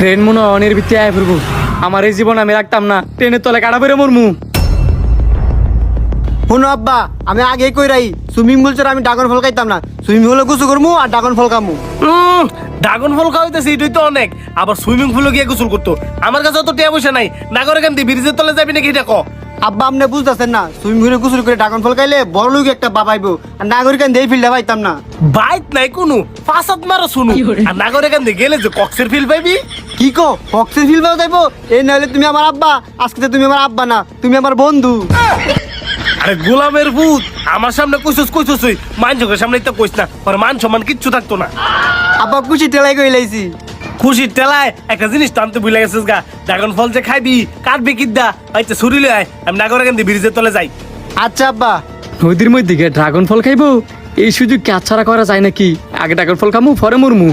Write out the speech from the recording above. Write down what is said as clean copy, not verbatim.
Train মনে হয় অনের ভিত্তি আয় ফিরবো। আমার এই জীবন আমি রাখতাম না, ট্রেনের তলে কাটা বেরো মরমু। শোনো আব্বা, আমি আগে কই রাই সুইমিং পুল ছাড়া আমি ড্রাগন ফল খাইতাম না। সুইমিং পুলে গোসল করবো আর ড্রাগন ফল খামু। ড্রাগন ফল খাওয়াইতেছে এটাই তো অনেক, আবার সুইমিং পুলে গিয়ে গোসল করতো। আমার কাছে তো টিয়া পয়সা নাই, নাগরে কেন ব্রিজের তলে যাবি নাকি এটা ক? আব্বা আপনি বুঝতেছেন না, সুইমিং পুলে গোসল করে ড্রাগন ফল খাইলে বড় লোক একটা বাবাইবো, আর নাগরিক দিয়ে ফিল্ডে পাইতাম না। বাইক নাই কোনো ফাসাদ মারা শুনু, আর নাগরে কেন গেলে যে কক্সের ফিল পাইবি। কি কো বক্সের ফিল্ড পাও যাইবো? এই নাহলে তুমি আমার আব্বা, আজকে তো তুমি আমার আব্বা না, তুমি আমার বন্ধু। আরে গোলামের ভূত, আমার সামনে কইছস মান চোখের সামনে তো কইস না, আর মান সম্মান কিচ্ছু থাকতো না। আব্বা খুশি টেলাই কই লাইছি। খুশির টেলায় একটা জিনিস টানতে ভুলে গেছিস গা, ড্রাগন ফল যে খাইবি কাটবি কিদ্দা আইতে ছুরি লই আয়, আমি নাগরে কেন ব্রিজের তলে যাই। আচ্ছা আব্বা। নদীর মধ্যে গিয়ে ড্রাগন ফল খাইবো, এই সুযোগ কি আচ্ছাড়া করা যায় নাকি? আগে ড্রাগন ফল খামু পরে মরমু।